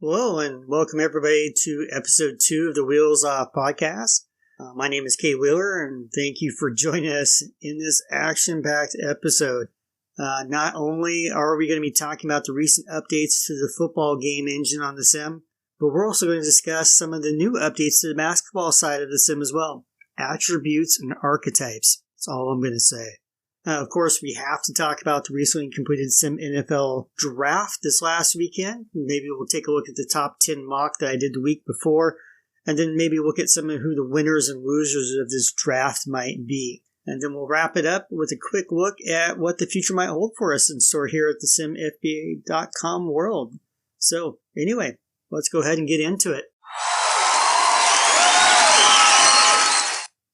Hello and welcome everybody to episode 2 of the Wheels Off podcast. My name is Kay Wheeler and thank you for joining us in this action-packed episode. Not only are we going to be talking about the recent updates to the football game engine on the sim, but we're also going to discuss some of the new updates to the basketball side of the sim as well. Attributes and archetypes. That's all I'm going to say. Of course, we have to talk about the recently completed simNFL draft this last weekend. Maybe we'll take a look at the top 10 mock that I did the week before, and then maybe look at some of who the winners and losers of this draft might be. And then we'll wrap it up with a quick look at what the future might hold for us in store here at the simFBA.com world. So, anyway, let's go ahead and get into it.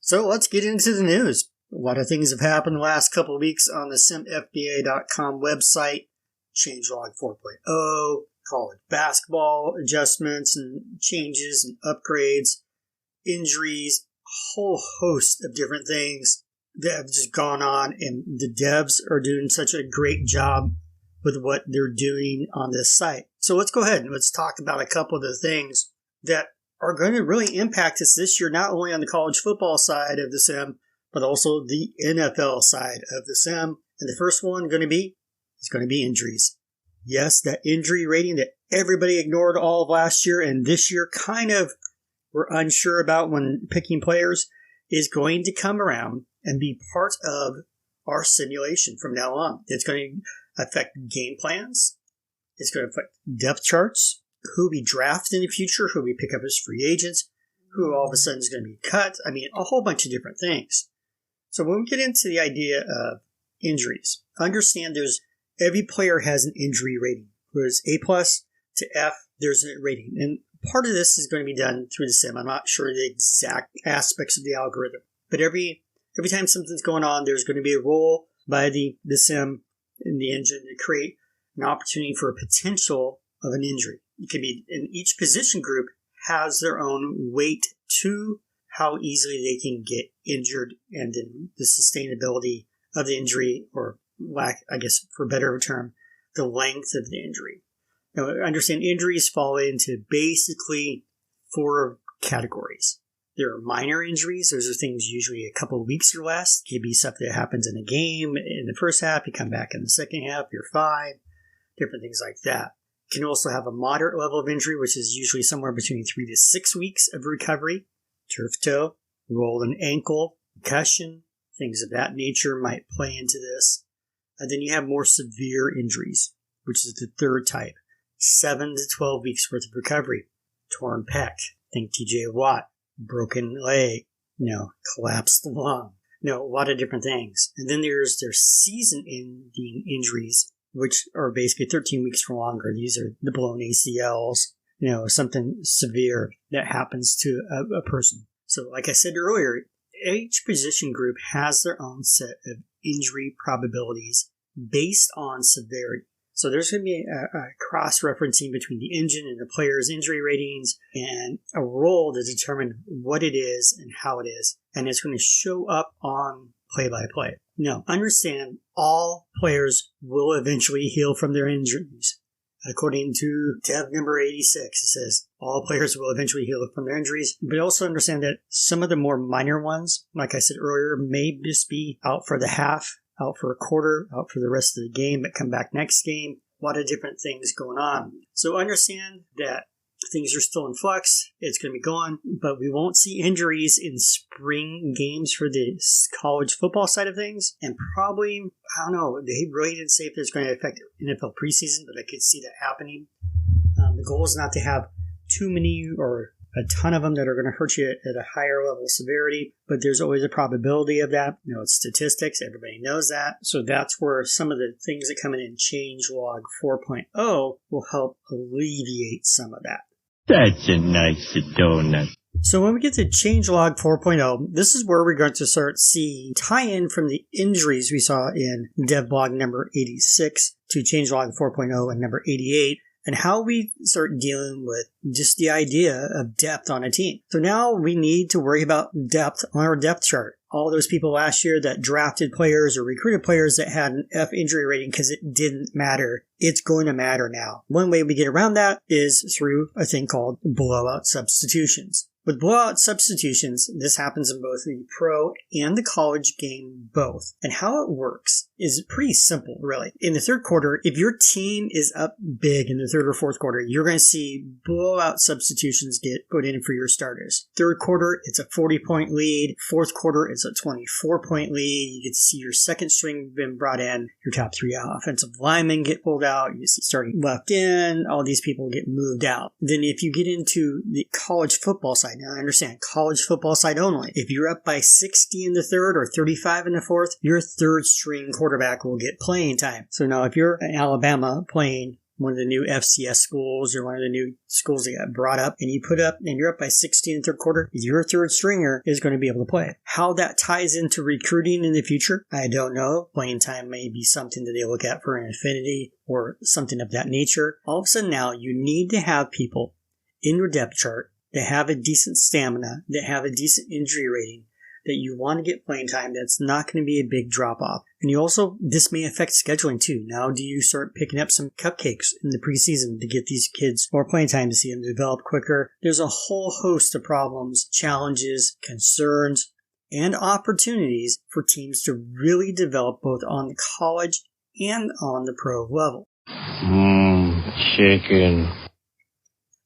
So, let's get into the news. A lot of things have happened the last couple of weeks on the simFBA.com website. Changelog 4.0, college basketball adjustments and changes and upgrades, injuries, a whole host of different things that have just gone on, and the devs are doing such a great job with what they're doing on this site. So let's go ahead and let's talk about a couple of the things that are going to really impact us this year, not only on the college football side of the sim, but also the NFL side of the sim. And the first one is going to be injuries. Yes, that injury rating that everybody ignored all of last year and this year kind of were unsure about when picking players is going to come around and be part of our simulation from now on. It's going to affect game plans. It's going to affect depth charts, who we draft in the future, who we pick up as free agents, who all of a sudden is going to be cut. I mean, a whole bunch of different things. So when we get into the idea of injuries, understand every player has an injury rating. Whereas A+ to F, there's a rating. And part of this is going to be done through the sim. I'm not sure the exact aspects of the algorithm. But every time something's going on, there's going to be a role by the sim in the engine to create an opportunity for a potential of an injury. It could be, in each position group has their own weight to how easily they can get injured and then the sustainability of the injury, or lack, I guess, for a better term, the length of the injury. Now, understand injuries fall into basically 4 categories. There are minor injuries. Those are things usually a couple of weeks or less. It could be stuff that happens in a game in the first half. You come back in the second half, you're fine. Different things like that. You can also have a moderate level of injury, which is usually somewhere between 3 to 6 weeks of recovery. Turf toe, rolled ankle, concussion, things of that nature might play into this. And then you have more severe injuries, which is the third type. 7 to 12 weeks worth of recovery. Torn pec, think TJ Watt, broken leg, collapsed lung, a lot of different things. And then there's season-ending injuries, which are basically 13 weeks or longer. These are the blown ACLs, something severe that happens to a person. So like I said earlier, each position group has their own set of injury probabilities based on severity. So there's going to be a cross-referencing between the engine and the player's injury ratings and a role to determine what it is and how it is. And it's going to show up on play-by-play. Now, understand all players will eventually heal from their injuries. According to tab number 86, it says all players will eventually heal from their injuries, but also understand that some of the more minor ones, like I said earlier, may just be out for the half, out for a quarter, out for the rest of the game, but come back next game. A lot of different things going on. So understand that things are still in flux. It's going to be going, but we won't see injuries in spring games for the college football side of things. And probably, I don't know, they really didn't say if it's going to affect NFL preseason, but I could see that happening. The goal is not to have too many or a ton of them that are going to hurt you at a higher level of severity, but there's always a probability of that. It's statistics. Everybody knows that. So that's where some of the things that come in changelog 4.0 will help alleviate some of that. That's a nice donut. So when we get to changelog 4.0, this is where we're going to start see tie-in from the injuries we saw in devblog number 86 to changelog 4.0 and number 88. and how we start dealing with just the idea of depth on a team. So now we need to worry about depth on our depth chart. All those people last year that drafted players or recruited players that had an F injury rating because it didn't matter. It's going to matter now. One way we get around that is through a thing called blowout substitutions. With blowout substitutions, this happens in both the pro and the college game both. And how it works is pretty simple, really. In the third quarter, if your team is up big in the third or fourth quarter, you're going to see blowout substitutions get put in for your starters. Third quarter, it's a 40-point lead. Fourth quarter, it's a 24-point lead. You get to see your second string been brought in. Your top three offensive linemen get pulled out. You see starting left in. All these people get moved out. Then if you get into the college football side, now I understand college football side only. If you're up by 60 in the third or 35 in the fourth, your third string quarterback will get playing time. So now if you're in Alabama playing one of the new FCS schools or one of the new schools that got brought up and you're up by 60 in the third quarter, your third stringer is going to be able to play. How that ties into recruiting in the future, I don't know. Playing time may be something that they look at for an affinity or something of that nature. All of a sudden now you need to have people in your depth chart that have a decent stamina, that have a decent injury rating, that you want to get playing time that's not going to be a big drop-off. And this may affect scheduling too. Now do you start picking up some cupcakes in the preseason to get these kids more playing time to see them develop quicker? There's a whole host of problems, challenges, concerns, and opportunities for teams to really develop both on the college and on the pro level. Chicken.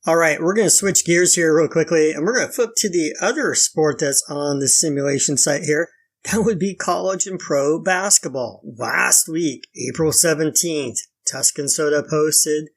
All right, we're going to switch gears here real quickly, and we're going to flip to the other sport that's on the simulation site here. That would be college and pro basketball. Last week, April 17th, Tuscan Soda posted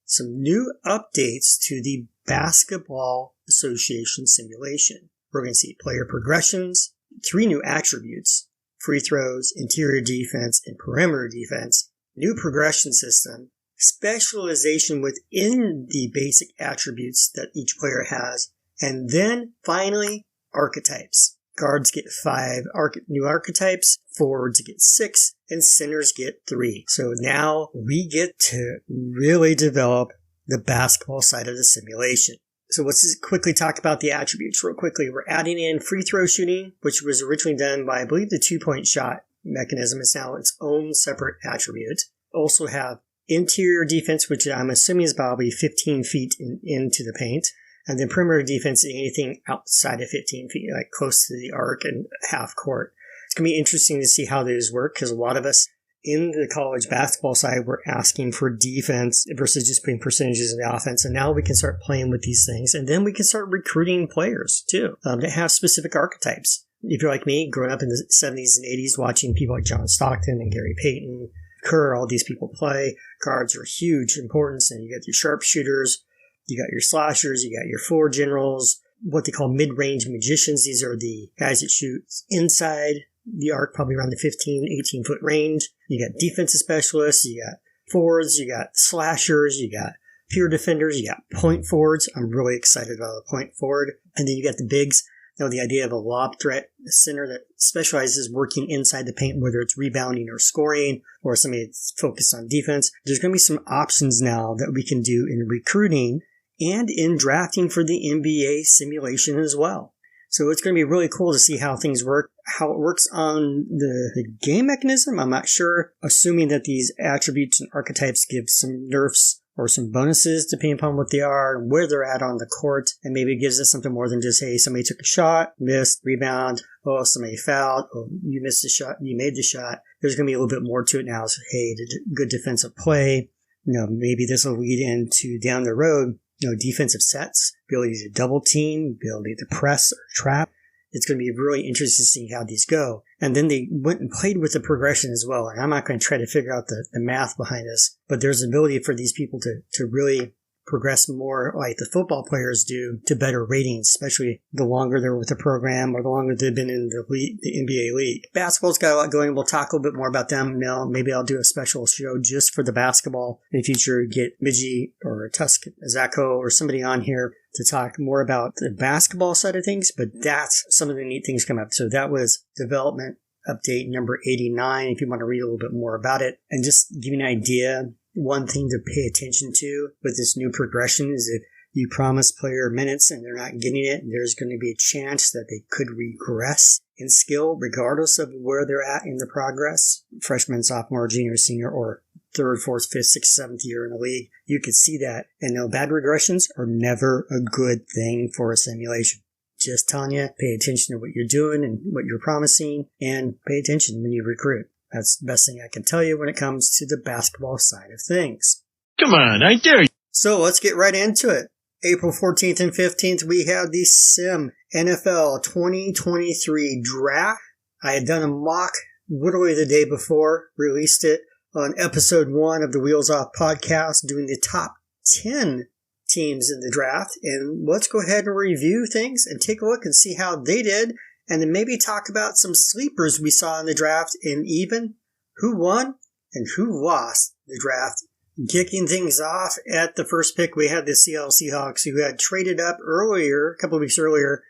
some new updates to the Basketball Association simulation. We're going to see player progressions, 3 new attributes, free throws, interior defense, and perimeter defense, new progression system, specialization within the basic attributes that each player has, and then finally archetypes. Guards get 5 new archetypes, forwards get 6, and centers get 3. So now we get to really develop the basketball side of the simulation. So let's quickly talk about the attributes real quickly. We're adding in free throw shooting, which was originally done by, I believe, the 2-point shot mechanism. It's now its own separate attribute. Also have interior defense, which I'm assuming is probably 15 feet into the paint. And then perimeter defense is anything outside of 15 feet, like close to the arc and half court. It's going to be interesting to see how those work because a lot of us in the college basketball side were asking for defense versus just putting percentages in the offense. And now we can start playing with these things. And then we can start recruiting players too that have specific archetypes. If you're like me, growing up in the 70s and 80s, watching people like John Stockton and Gary Payton, Kerr, all these people play. Guards are huge importance, and you got your sharpshooters, you got your slashers, you got your floor generals, what they call mid-range magicians. These are the guys that shoot inside the arc, probably around the 15, 18-foot range. You got defensive specialists, you got forwards, you got slashers, you got pure defenders, you got point forwards. I'm really excited about the point forward. And then you got the bigs. Now, the idea of a lob threat, a center that specializes working inside the paint, whether it's rebounding or scoring, or somebody that's focused on defense. There's going to be some options now that we can do in recruiting and in drafting for the NBA simulation as well. So it's going to be really cool to see how things work. How it works on the game mechanism, I'm not sure. Assuming that these attributes and archetypes give some nerfs or some bonuses depending upon what they are and where they're at on the court. And maybe it gives us something more than just, hey, somebody took a shot, missed, rebound, oh, somebody fouled, oh, you missed the shot, you made the shot. There's going to be a little bit more to it now. So, hey, good defensive play. Maybe this will lead into down the road, defensive sets, ability to double team, ability to press or trap. It's going to be really interesting to see how these go. And then they went and played with the progression as well. And I'm not going to try to figure out the math behind this, but there's an ability for these people to really progress more like the football players do to better ratings, especially the longer they're with the program or the longer they've been in the NBA league. Basketball's got a lot going. We'll talk a little bit more about them. Maybe I'll do a special show just for the basketball in the future. Get Midgie or Tusk Zacco or somebody on here to talk more about the basketball side of things, but that's some of the neat things come up. So that was development update number 89, if you want to read a little bit more about it. And just give you an idea, one thing to pay attention to with this new progression is if you promise player minutes and they're not getting it, there's going to be a chance that they could regress in skill regardless of where they're at in the progress. Freshman, sophomore, junior, senior, or third, fourth, fifth, sixth, seventh year in the league. You could see that. And no, bad regressions are never a good thing for a simulation. Just telling you, pay attention to what you're doing and what you're promising, and pay attention when you recruit. That's the best thing I can tell you when it comes to the basketball side of things. Come on, I dare you. So let's get right into it. April 14th and 15th, we have the simNFL 2023 draft. I had done a mock literally the day before, released it on episode 1 of the Wheels Off podcast, doing the top 10 teams in the draft. And let's go ahead and review things and take a look and see how they did, and then maybe talk about some sleepers we saw in the draft and even who won and who lost the draft. Kicking things off at the first pick, we had the Seattle Seahawks, who had traded up earlier, a couple of weeks earlier,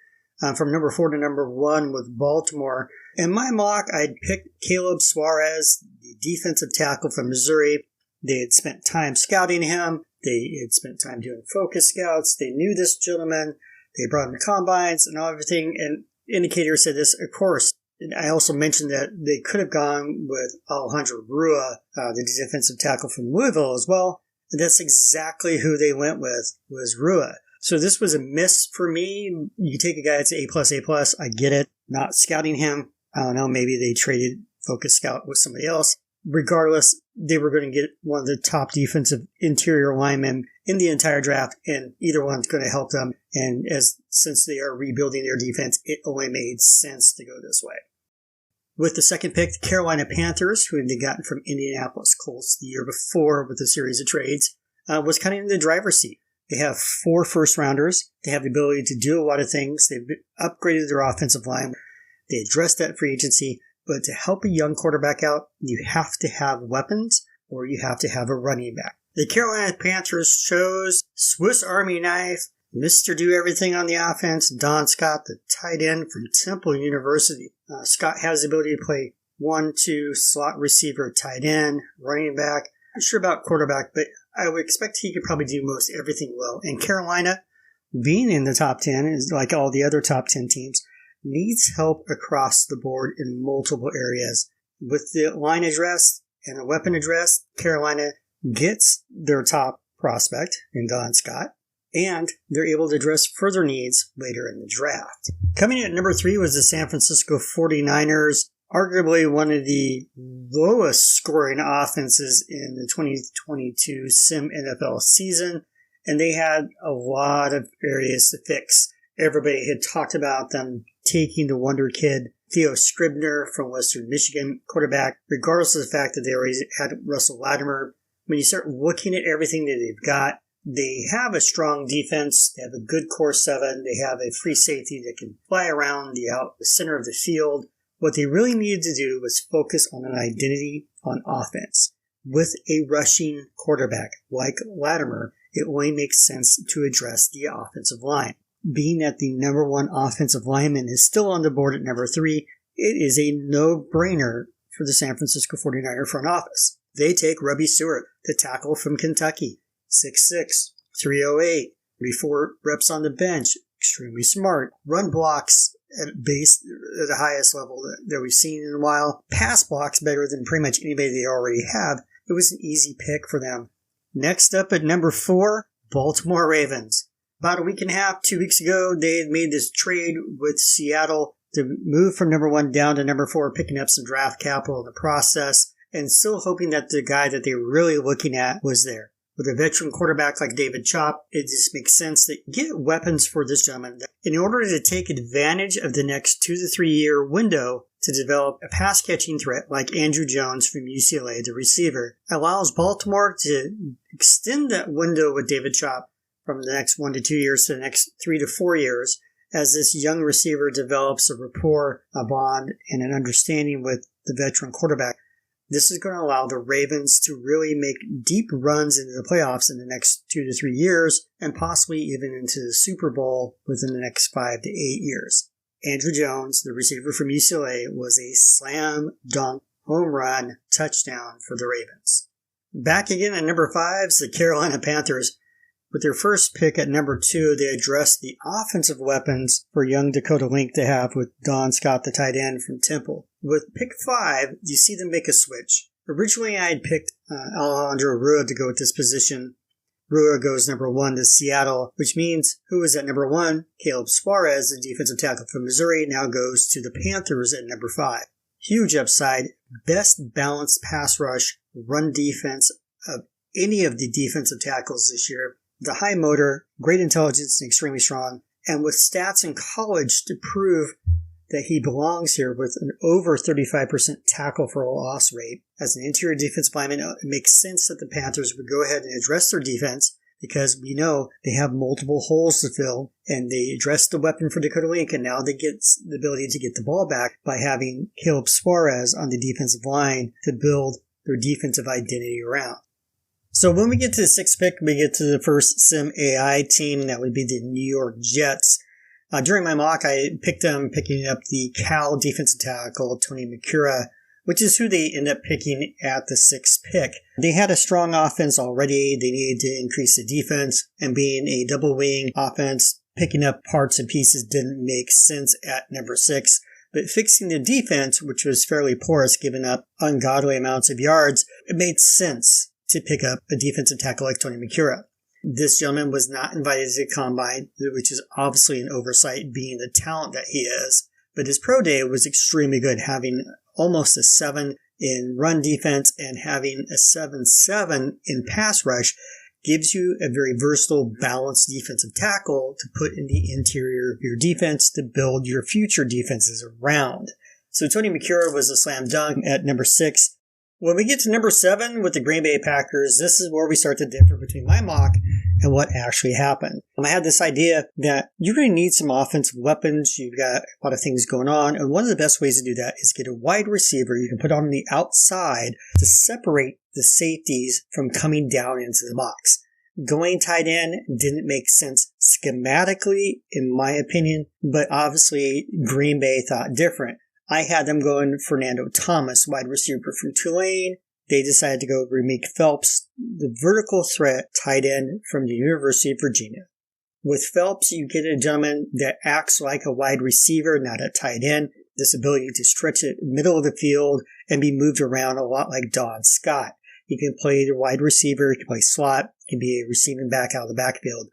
from number 4 to number 1 with Baltimore. In my mock, I'd picked Caleb Suarez, the defensive tackle from Missouri. They had spent time scouting him. They had spent time doing focus scouts. They knew this gentleman. They brought him to combines and everything. And indicator said this, of course. And I also mentioned that they could have gone with Alejandro Rua, the defensive tackle from Louisville as well. And that's exactly who they went with, was Rua. So this was a miss for me. You take a guy that's A+, I get it. Not scouting him. I don't know, maybe they traded focus scout with somebody else. Regardless, they were going to get one of the top defensive interior linemen in the entire draft, and either one's going to help them. And since they are rebuilding their defense, it only made sense to go this way. With the second pick, the Carolina Panthers, who they'd gotten from Indianapolis Colts the year before with a series of trades, was kind of in the driver's seat. They have 4 first-rounders. They have the ability to do a lot of things. They've upgraded their offensive line. They addressed that free agency. But to help a young quarterback out, you have to have weapons or you have to have a running back. The Carolina Panthers chose Swiss Army knife, Mr. Do Everything on the offense, Don Scott, the tight end from Temple University. Scott has the ability to play 1-2 slot receiver, tight end, running back. I'm not sure about quarterback, but I would expect he could probably do most everything well. And Carolina, being in the top 10, is like all the other top 10 teams, needs help across the board in multiple areas. With the line address and a weapon address, Carolina gets their top prospect in Don Scott, and they're able to address further needs later in the draft. Coming in at number 3 was the San Francisco 49ers, arguably one of the lowest scoring offenses in the 2022 simNFL season, and they had a lot of areas to fix. Everybody had talked about them taking the wonder kid, Theo Scribner from Western Michigan, quarterback, regardless of the fact that they already had Russell Latimer. When you start looking at everything that they've got, they have a strong defense, they have a good core 7, they have a free safety that can fly around the center of the field. What they really needed to do was focus on an identity on offense. With a rushing quarterback like Latimer, it only makes sense to address the offensive line. Being that the number 1 offensive lineman is still on the board at number 3, it is a no-brainer for the San Francisco 49er front office. They take Robbie Stewart, the tackle from Kentucky, 6'6", 308, 34 reps on the bench, extremely smart, run blocks at the highest level that we've seen in a while, pass blocks better than pretty much anybody they already have. It was an easy pick for them. Next up at number 4, Baltimore Ravens. About a week and a half, 2 weeks ago, they had made this trade with Seattle to move from number 1 down to number 4, picking up some draft capital in the process, and still hoping that the guy that they were really looking at was there. With a veteran quarterback like David Chop, it just makes sense to get weapons for this gentleman in order to take advantage of the next 2 to 3 year window to develop a pass-catching threat like Andrew Jones from UCLA, the receiver. Allows Baltimore to extend that window with David Chop from the next 1 to 2 years to the next 3 to 4 years as this young receiver develops a rapport, a bond, and an understanding with the veteran quarterback. This is going to allow the Ravens to really make deep runs into the playoffs in the next 2 to 3 years and possibly even into the Super Bowl within the next 5 to 8 years. Andrew Jones, the receiver from UCLA, was a slam dunk home run touchdown for the Ravens. Back again at number 5 is the Carolina Panthers. With their first pick at number 2, they addressed the offensive weapons for young Dakota Link to have with Don Scott, the tight end from Temple. With pick 5, you see them make a switch. Originally, I had picked Alejandro Rua to go at this position. Rua goes number 1 to Seattle, which means who was at number 1? Caleb Suarez, the defensive tackle from Missouri, now goes to the Panthers at number 5. Huge upside, best balanced pass rush, run defense of any of the defensive tackles this year. The high motor, great intelligence, and extremely strong, and with stats in college to prove that he belongs here with an over 35% tackle for loss rate. As an interior defensive lineman, it makes sense that the Panthers would go ahead and address their defense because we know they have multiple holes to fill, and they addressed the weapon for Dakota Link, and now they get the ability to get the ball back by having Caleb Suarez on the defensive line to build their defensive identity around. So when we get to the 6th pick, we get to the first Sim AI team, and that would be the New York Jets. During my mock, I picked them picking up the Cal defensive tackle, Tony McCura, which is who they end up picking at the 6th pick. They had a strong offense already. They needed to increase the defense, and being a double wing offense, picking up parts and pieces didn't make sense at number 6. But fixing the defense, which was fairly porous, giving up ungodly amounts of yards, it made sense to pick up a defensive tackle like Tony McCura. This gentleman was not invited to the combine, which is obviously an oversight being the talent that he is. But his pro day was extremely good, having almost a 7 in run defense and having a 7.7 in pass rush gives you a very versatile, balanced defensive tackle to put in the interior of your defense to build your future defenses around. So Tony McCura was a slam dunk at number 6. When we get to number 7 with the Green Bay Packers, this is where we start to differ between my mock and what actually happened. I had this idea that you're going to need some offensive weapons. You've got a lot of things going on. And one of the best ways to do that is get a wide receiver you can put on the outside to separate the safeties from coming down into the box. Going tight end didn't make sense schematically, in my opinion, but obviously Green Bay thought different. I had them going Fernando Thomas, wide receiver from Tulane. They decided to go Rameek Phelps, the vertical threat tight end from the University of Virginia. With Phelps, you get a gentleman that acts like a wide receiver, not a tight end. This ability to stretch it middle of the field and be moved around a lot like Don Scott. He can play the wide receiver, he can play slot, he can be a receiving back out of the backfield.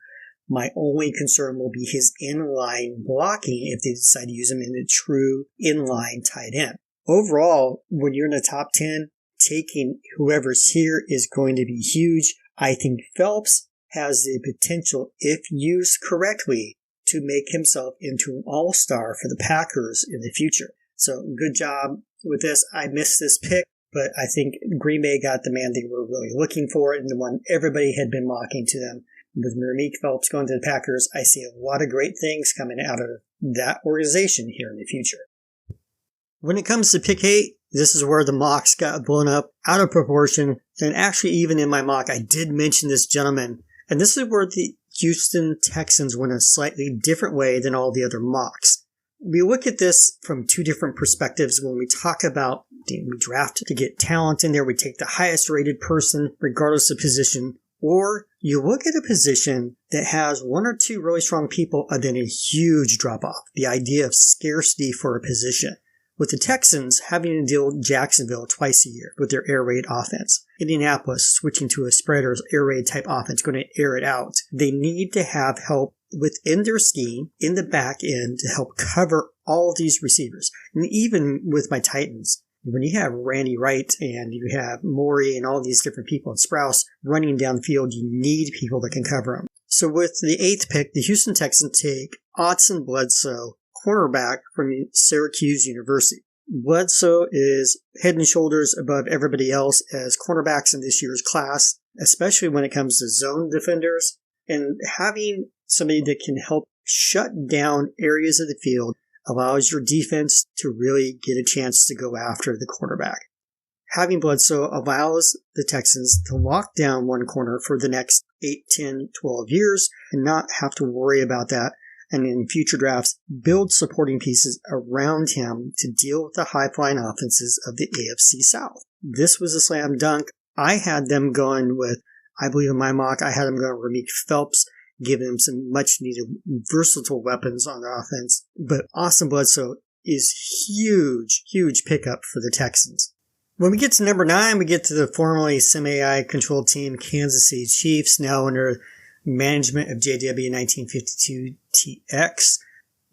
My only concern will be his inline blocking if they decide to use him in a true inline tight end. Overall, when you're in the top 10, taking whoever's here is going to be huge. I think Phelps has the potential, if used correctly, to make himself into an all-star for the Packers in the future. So good job with this. I missed this pick, but I think Green Bay got the man they were really looking for and the one everybody had been mocking to them. With Rameek Phelps going to the Packers, I see a lot of great things coming out of that organization here in the future. When it comes to pick 8, this is where the mocks got blown up out of proportion. And actually, even in my mock, I did mention this gentleman. And this is where the Houston Texans went a slightly different way than all the other mocks. We look at this from two different perspectives when we talk about we draft to get talent in there. We take the highest rated person, regardless of position. Or you look at a position that has one or two really strong people and then a huge drop-off. The idea of scarcity for a position. With the Texans having to deal with Jacksonville twice a year with their air raid offense. Indianapolis switching to a spread or air raid type offense, going to air it out. They need to have help within their scheme in the back end to help cover all of these receivers. And even with my Titans, when you have Randy Wright and you have Morey and all these different people and Sprouse running down the field, you need people that can cover them. So with the 8th pick, the Houston Texans take Otson Bledsoe, cornerback from Syracuse University. Bledsoe is head and shoulders above everybody else as cornerbacks in this year's class, especially when it comes to zone defenders. And having somebody that can help shut down areas of the field allows your defense to really get a chance to go after the quarterback. Having Bledsoe allows the Texans to lock down one corner for the next 8, 10, 12 years and not have to worry about that. And in future drafts, build supporting pieces around him to deal with the high-flying offenses of the AFC South. This was a slam dunk. I had them going with, I believe in my mock, I had them going with Ramik Phelps, giving him some much needed versatile weapons on the offense. But Austin Bledsoe is huge pickup for the Texans. When we get to number 9, we get to the formerly SimAI controlled team Kansas City Chiefs, now under management of JW 1952TX.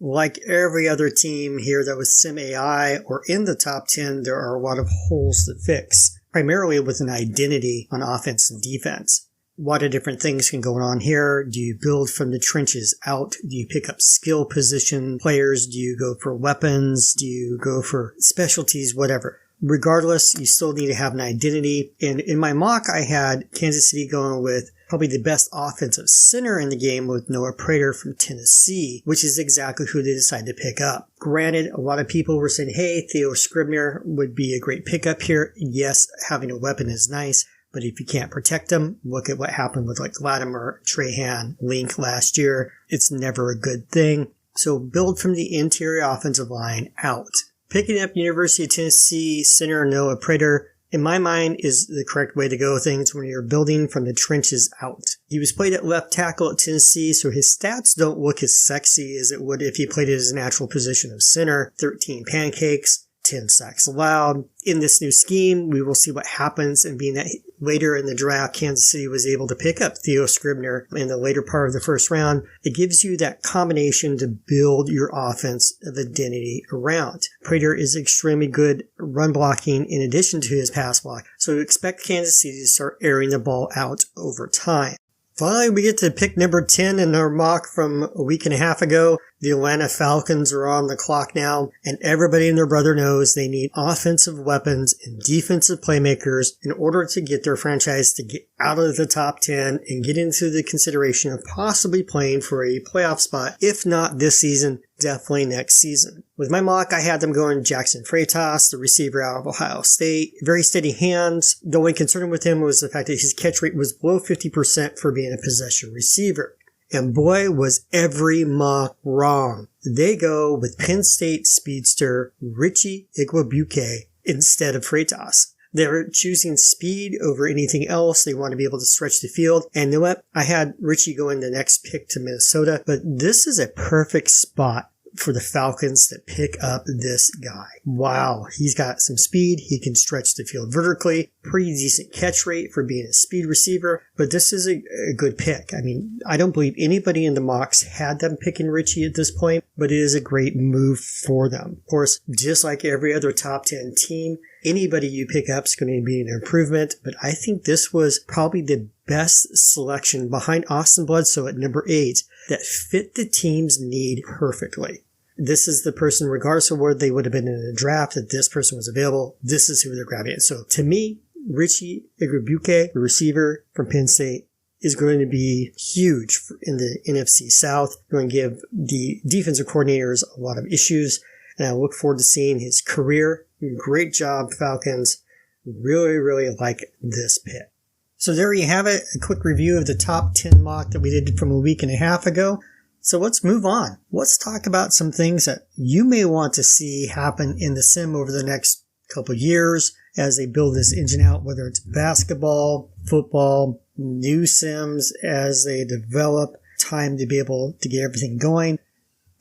Like every other team here that was SimAI or in the top 10, there are a lot of holes to fix, primarily with an identity on offense and defense. A lot of different things can go on here. Do you build from the trenches out? Do you pick up skill position players? Do you go for weapons? Do you go for specialties? Whatever. Regardless, you still need to have an identity. And in my mock, I had Kansas City going with probably the best offensive center in the game with Noah Prater from Tennessee, which is exactly who they decided to pick up. Granted, a lot of people were saying, hey, Theo Scribner would be a great pickup here. Yes, having a weapon is nice, but if you can't protect them, look at what happened with like Latimer, Trahan, Link last year. It's never a good thing. So build from the interior offensive line out. Picking up University of Tennessee center Noah Prater, in my mind, is the correct way to go with things when you're building from the trenches out. He was played at left tackle at Tennessee, so his stats don't look as sexy as it would if he played at his natural position of center. 13 pancakes, 10 sacks allowed. In this new scheme, we will see what happens, and being that later in the draft, Kansas City was able to pick up Theo Scribner in the later part of the first round. It gives you that combination to build your offense of identity around. Prater is extremely good run blocking in addition to his pass block, so expect Kansas City to start airing the ball out over time. Finally, we get to pick number 10 in our mock from a week and a half ago. The Atlanta Falcons are on the clock now, and everybody and their brother knows they need offensive weapons and defensive playmakers in order to get their franchise to get out of the top 10 and get into the consideration of possibly playing for a playoff spot, if not this season, definitely next season. With my mock, I had them going Jackson Freitas, the receiver out of Ohio State. Very steady hands. The only concern with him was the fact that his catch rate was below 50% for being a possession receiver. And boy, was every mock wrong. They go with Penn State speedster Richie Igwebuike instead of Freitas. They're choosing speed over anything else. They want to be able to stretch the field. And you know what? I had Richie go in the next pick to Minnesota, but this is a perfect spot for the Falcons to pick up this guy. Wow, he's got some speed. He can stretch the field vertically. Pretty decent catch rate for being a speed receiver, but this is a good pick. I mean, I don't believe anybody in the mocks had them picking Richie at this point, but it is a great move for them. Of course, just like every other top 10 team, anybody you pick up is going to be an improvement, but I think this was probably the best selection behind Austin Bledsoe at number 8 that fit the team's need perfectly. This is the person, regardless of where they would have been in the draft, that this person was available. This is who they're grabbing it. So to me, Richie Igwebuike, the receiver from Penn State, is going to be huge in the NFC South. Going to give the defensive coordinators a lot of issues, and I look forward to seeing his career. Great job, Falcons. Really like this pick. So there you have it, a quick review of the top 10 mock that we did from a week and a half ago. So let's move on. Let's talk about some things that you may want to see happen in the sim over the next couple of years as they build this engine out, whether it's basketball, football, new sims as they develop, time to be able to get everything going.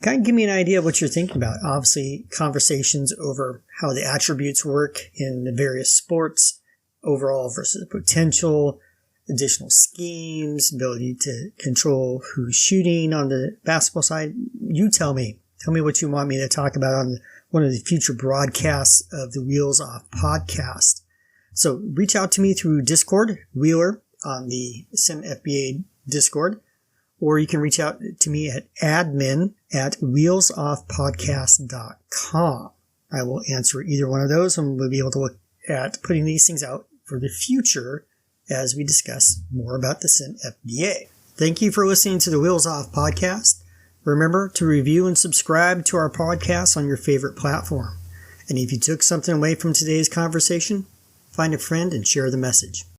Kind of give me an idea of what you're thinking about. Obviously, conversations over how the attributes work in the various sports, overall versus potential, additional schemes, ability to control who's shooting on the basketball side. You tell me. Tell me what you want me to talk about on one of the future broadcasts of the Wheels Off podcast. So reach out to me through Discord, Wheeler, on the simFBA Discord, or you can reach out to me at admin@wheelsoffpodcast.com. I will answer either one of those, and we'll be able to look at putting these things out for the future as we discuss more about the simFBA. Thank you for listening to the Wheels Off podcast. Remember to review and subscribe to our podcast on your favorite platform. And if you took something away from today's conversation, find a friend and share the message.